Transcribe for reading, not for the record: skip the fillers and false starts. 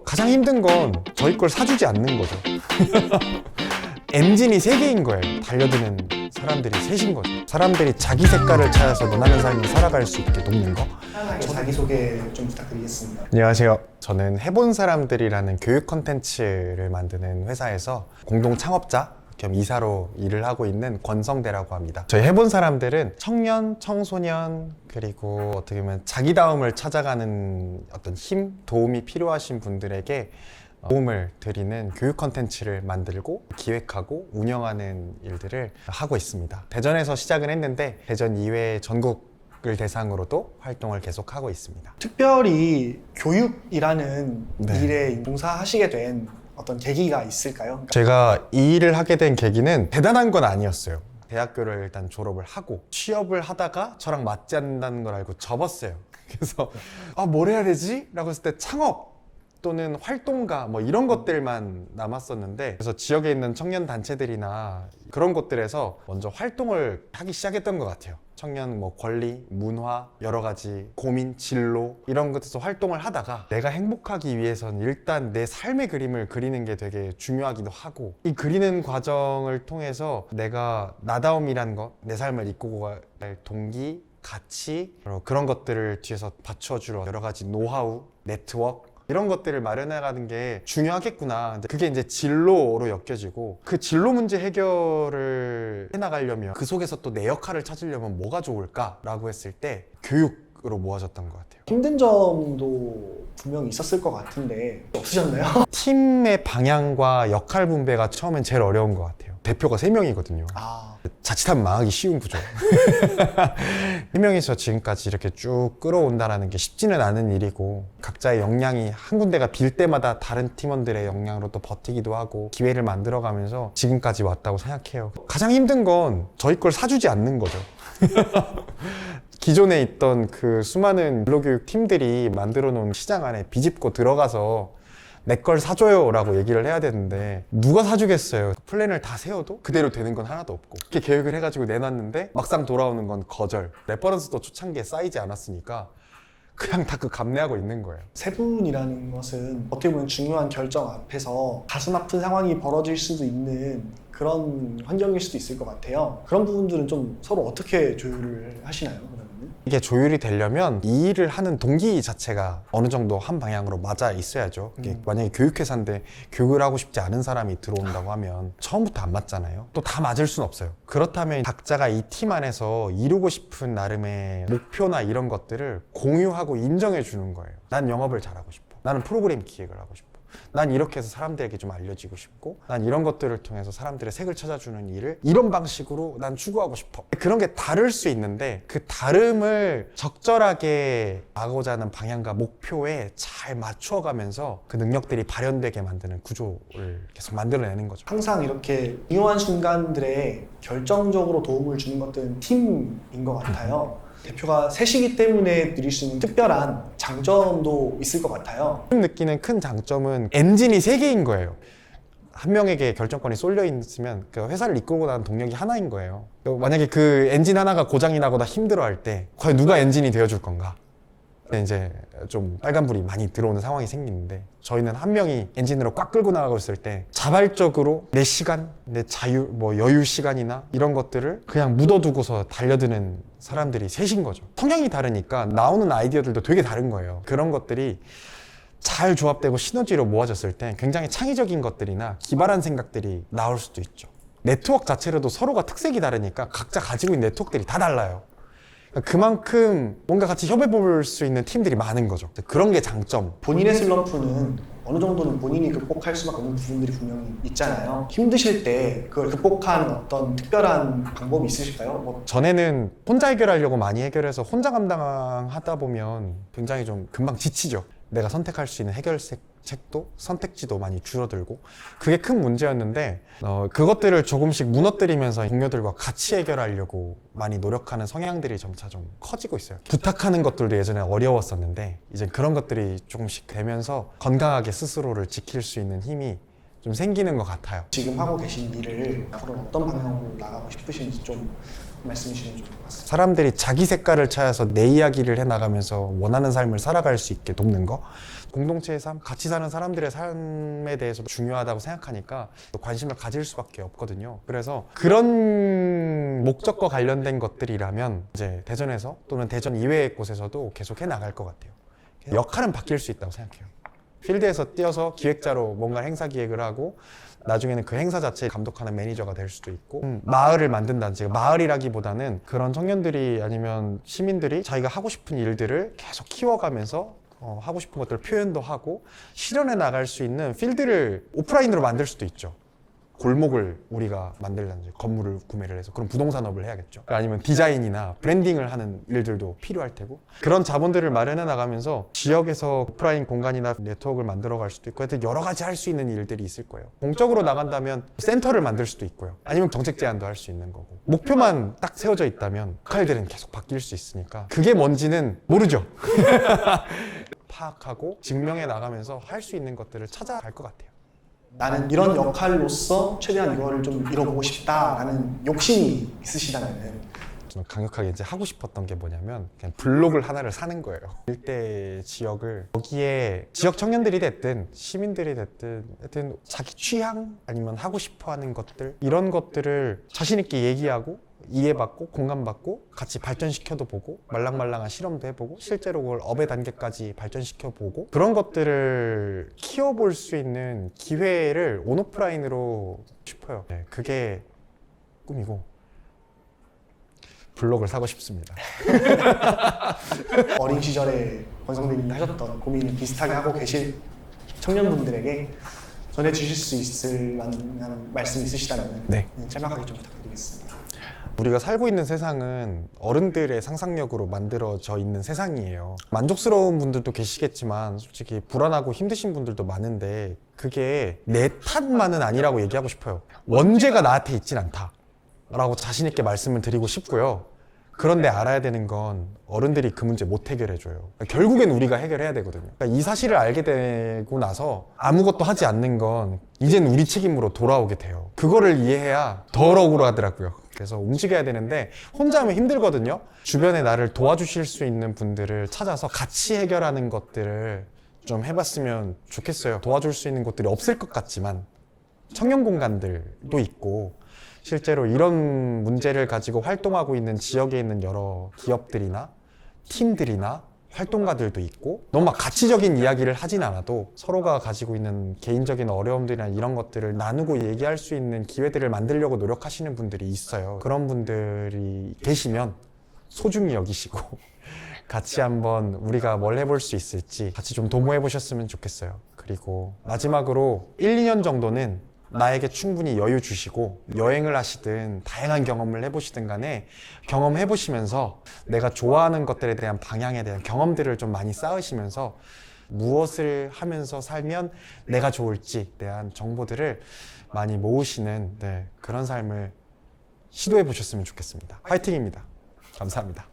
가장 힘든 건 저희 걸 사주지 않는 거죠. 엔진이 3개인 거예요. 달려드는 사람들이 셋인 거죠. 사람들이 자기 색깔을 찾아서 원하는 삶을 살아갈 수 있게 돕는 거. 편하게 자기소개 좀 부탁드리겠습니다. 안녕하세요. 저는 해본 사람들이라는 교육 콘텐츠를 만드는 회사에서 공동 창업자 겸 이사로 일을 하고 있는 권성대라고 합니다. 저희 해본 사람들은 청년, 청소년, 그리고 어떻게 보면 자기다움을 찾아가는 어떤 힘, 도움이 필요하신 분들에게 도움을 드리는 교육 콘텐츠를 만들고 기획하고 운영하는 일들을 하고 있습니다. 대전에서 시작은 했는데 대전 이외의 전국을 대상으로도 활동을 계속하고 있습니다. 특별히 교육이라는 네. 일에 봉사하시게 된 어떤 계기가 있을까요? 제가 이 일을 하게 된 계기는 대단한 건 아니었어요. 대학교를 일단 졸업을 하고 취업을 하다가 저랑 맞지 않는다는 걸 알고 접었어요. 그래서 뭘 해야 되지? 라고 했을 때 창업 또는 활동가 뭐 이런 것들만 남았었는데, 그래서 지역에 있는 청년 단체들이나 그런 곳들에서 먼저 활동을 하기 시작했던 것 같아요. 청년 뭐 권리, 문화, 여러 가지 고민, 진로 이런 것에서 활동을 하다가 내가 행복하기 위해서는 일단 내 삶의 그림을 그리는 게 되게 중요하기도 하고, 이 그리는 과정을 통해서 내가 나다움이란 것, 내 삶을 이끌고 갈 동기, 가치, 그런 것들을 뒤에서 받쳐주러 여러 가지 노하우, 네트워크 이런 것들을 마련해가는 게 중요하겠구나. 근데 그게 이제 진로로 엮여지고, 그 진로 문제 해결을 해나가려면 그 속에서 또 내 역할을 찾으려면 뭐가 좋을까라고 했을 때 교육으로 모아졌던 것 같아요. 힘든 점도 분명히 있었을 것 같은데 없으셨나요? 팀의 방향과 역할 분배가 처음엔 제일 어려운 것 같아요. 대표가 3명이거든요. 자칫하면 망하기 쉬운 구조. 3명이서 지금까지 이렇게 쭉 끌어온다는 게 쉽지는 않은 일이고, 각자의 역량이 한 군데가 빌 때마다 다른 팀원들의 역량으로 또 버티기도 하고 기회를 만들어가면서 지금까지 왔다고 생각해요. 가장 힘든 건 저희 걸 사주지 않는 거죠. 기존에 있던 그 수많은 근로교육 팀들이 만들어 놓은 시장 안에 비집고 들어가서 내 걸 사줘요 라고 얘기를 해야 되는데 누가 사주겠어요. 플랜을 다 세워도 그대로 되는 건 하나도 없고, 이렇게 계획을 해가지고 내놨는데 막상 돌아오는 건 거절. 레퍼런스도 초창기에 쌓이지 않았으니까 그냥 다 그 감내하고 있는 거예요. 세 분이라는 것은 어떻게 보면 중요한 결정 앞에서 가슴 아픈 상황이 벌어질 수도 있는 그런 환경일 수도 있을 것 같아요. 그런 부분들은 좀 서로 어떻게 조율을 하시나요? 그러면은? 이게 조율이 되려면 이 일을 하는 동기 자체가 어느 정도 한 방향으로 맞아 있어야죠. 이게 만약에 교육회사인데 교육을 하고 싶지 않은 사람이 들어온다고 하면 처음부터 안 맞잖아요. 또 다 맞을 순 없어요. 그렇다면 각자가 이 팀 안에서 이루고 싶은 나름의 목표나 이런 것들을 공유하고 인정해 주는 거예요. 난 영업을 잘하고 싶어. 나는 프로그램 기획을 하고 싶어. 난 이렇게 해서 사람들에게 좀 알려지고 싶고, 난 이런 것들을 통해서 사람들의 색을 찾아주는 일을 이런 방식으로 난 추구하고 싶어. 그런 게 다를 수 있는데 그 다름을 적절하게 나가고자 하는 방향과 목표에 잘 맞춰가면서 그 능력들이 발현되게 만드는 구조를 계속 만들어내는 거죠. 항상 이렇게 중요한 순간들에 결정적으로 도움을 주는 것들은 팀인 것 같아요. 대표가 셋이기 때문에 누릴 수 있는 특별한 장점도 있을 것 같아요. 지금 느끼는 큰 장점은 엔진이 3개인 거예요. 한 명에게 결정권이 쏠려 있으면 그 회사를 이끌고 나가는 동력이 하나인 거예요. 만약에 그 엔진 하나가 고장이 나거나 힘들어할 때 과연 누가 엔진이 되어줄 건가? 이제 좀 빨간불이 많이 들어오는 상황이 생기는데, 저희는 한 명이 엔진으로 꽉 끌고 나가고 있을 때 자발적으로 내 시간, 내 자유, 뭐 여유 시간이나 이런 것들을 그냥 묻어두고서 달려드는 사람들이 셋인 거죠. 성향이 다르니까 나오는 아이디어들도 되게 다른 거예요. 그런 것들이 잘 조합되고 시너지로 모아졌을 때 굉장히 창의적인 것들이나 기발한 생각들이 나올 수도 있죠. 네트워크 자체로도 서로가 특색이 다르니까 각자 가지고 있는 네트워크들이 다 달라요. 그만큼 뭔가 같이 협업해 볼 수 있는 팀들이 많은 거죠. 그런 게 장점. 본인의 슬럼프는 어느 정도는 본인이 극복할 수밖에 없는 부분들이 분명히 있잖아요. 힘드실 때 그걸 극복한 어떤 특별한 방법이 있으실까요? 전에는 혼자 해결하려고 많이 해결해서 혼자 감당하다 보면 굉장히 좀 금방 지치죠. 내가 선택할 수 있는 해결책도 선택지도 많이 줄어들고, 그게 큰 문제였는데 그것들을 조금씩 무너뜨리면서 동료들과 같이 해결하려고 많이 노력하는 성향들이 점차 좀 커지고 있어요. 부탁하는 것들도 예전에 어려웠었는데 이제 그런 것들이 조금씩 되면서 건강하게 스스로를 지킬 수 있는 힘이 좀 생기는 것 같아요. 지금 하고 계신 일을 앞으로 어떤 방향으로 나가고 싶으신지 좀 말씀해 주시면 좋을 것 같습니다. 사람들이 자기 색깔을 찾아서 내 이야기를 해나가면서 원하는 삶을 살아갈 수 있게 돕는 거, 공동체의 삶, 같이 사는 사람들의 삶에 대해서 중요하다고 생각하니까 또 관심을 가질 수밖에 없거든요. 그래서 그런 목적과 관련된 것들이라면 이제 대전에서 또는 대전 이외의 곳에서도 계속 해 나갈 것 같아요. 역할은 바뀔 수 있다고 생각해요. 필드에서 뛰어서 기획자로 뭔가 행사 기획을 하고 나중에는 그 행사 자체 감독하는 매니저가 될 수도 있고 마을을 만든다든지, 마을이라기보다는 그런 청년들이 아니면 시민들이 자기가 하고 싶은 일들을 계속 키워가면서 하고 싶은 것들을 표현도 하고 실현해 나갈 수 있는 필드를 오프라인으로 만들 수도 있죠. 골목을 우리가 만들든지 건물을 구매를 해서 그런 부동산업을 해야겠죠. 아니면 디자인이나 브랜딩을 하는 일들도 필요할 테고, 그런 자본들을 마련해 나가면서 지역에서 오프라인 공간이나 네트워크를 만들어 갈 수도 있고 하여튼 여러 가지 할 수 있는 일들이 있을 거예요. 공적으로 나간다면 센터를 만들 수도 있고요. 아니면 정책 제안도 할 수 있는 거고, 목표만 딱 세워져 있다면 역할들은 계속 바뀔 수 있으니까 그게 뭔지는 모르죠. 파악하고 증명해 나가면서 할 수 있는 것들을 찾아갈 것 같아요. 나는 이런 역할로서 최대한 이거를 좀 이뤄보고 싶다라는 욕심이 있으시다면은 저는 강력하게 이제 하고 싶었던 게 뭐냐면 그냥 블록을 하나를 사는 거예요. 일대 지역을, 거기에 지역 청년들이 됐든 시민들이 됐든 하여튼 자기 취향 아니면 하고 싶어 하는 것들, 이런 것들을 자신 있게 얘기하고 이해받고 공감받고 같이 발전시켜도 보고 말랑말랑한 실험도 해보고 실제로 그걸 업의 단계까지 발전시켜보고 그런 것들을 키워볼 수 있는 기회를 온오프라인으로 싶어요. 네, 그게 꿈이고 블록을 사고 싶습니다. 어린 시절에 권성대님이 하셨던 고민을 비슷하게 하고 계실 청년분들에게 전해주실 수 있을 만한 말씀 있으시다면 네. 짤막하게 좀 부탁드리겠습니다. 우리가 살고 있는 세상은 어른들의 상상력으로 만들어져 있는 세상이에요. 만족스러운 분들도 계시겠지만 솔직히 불안하고 힘드신 분들도 많은데 그게 내 탓만은 아니라고 얘기하고 싶어요. 원죄가 나한테 있진 않다 라고 자신 있게 말씀을 드리고 싶고요. 그런데 알아야 되는 건 어른들이 그 문제 못 해결해줘요. 결국엔 우리가 해결해야 되거든요. 그러니까 이 사실을 알게 되고 나서 아무것도 하지 않는 건 이젠 우리 책임으로 돌아오게 돼요. 그거를 이해해야 덜 억울하더라고요. 그래서 움직여야 되는데 혼자 하면 힘들거든요. 주변에 나를 도와주실 수 있는 분들을 찾아서 같이 해결하는 것들을 좀 해봤으면 좋겠어요. 도와줄 수 있는 곳들이 없을 것 같지만 청년 공간들도 있고 실제로 이런 문제를 가지고 활동하고 있는 지역에 있는 여러 기업들이나 팀들이나 활동가들도 있고 너무 막 가치적인 이야기를 하진 않아도 서로가 가지고 있는 개인적인 어려움들이나 이런 것들을 나누고 얘기할 수 있는 기회들을 만들려고 노력하시는 분들이 있어요. 그런 분들이 계시면 소중히 여기시고 같이 한번 우리가 뭘 해볼 수 있을지 같이 좀 도모해 보셨으면 좋겠어요. 그리고 마지막으로 1, 2년 정도는 나에게 충분히 여유 주시고 여행을 하시든 다양한 경험을 해보시든 간에 경험해 보시면서 내가 좋아하는 것들에 대한 방향에 대한 경험들을 좀 많이 쌓으시면서 무엇을 하면서 살면 내가 좋을지에 대한 정보들을 많이 모으시는 그런 삶을 시도해 보셨으면 좋겠습니다. 화이팅입니다. 감사합니다.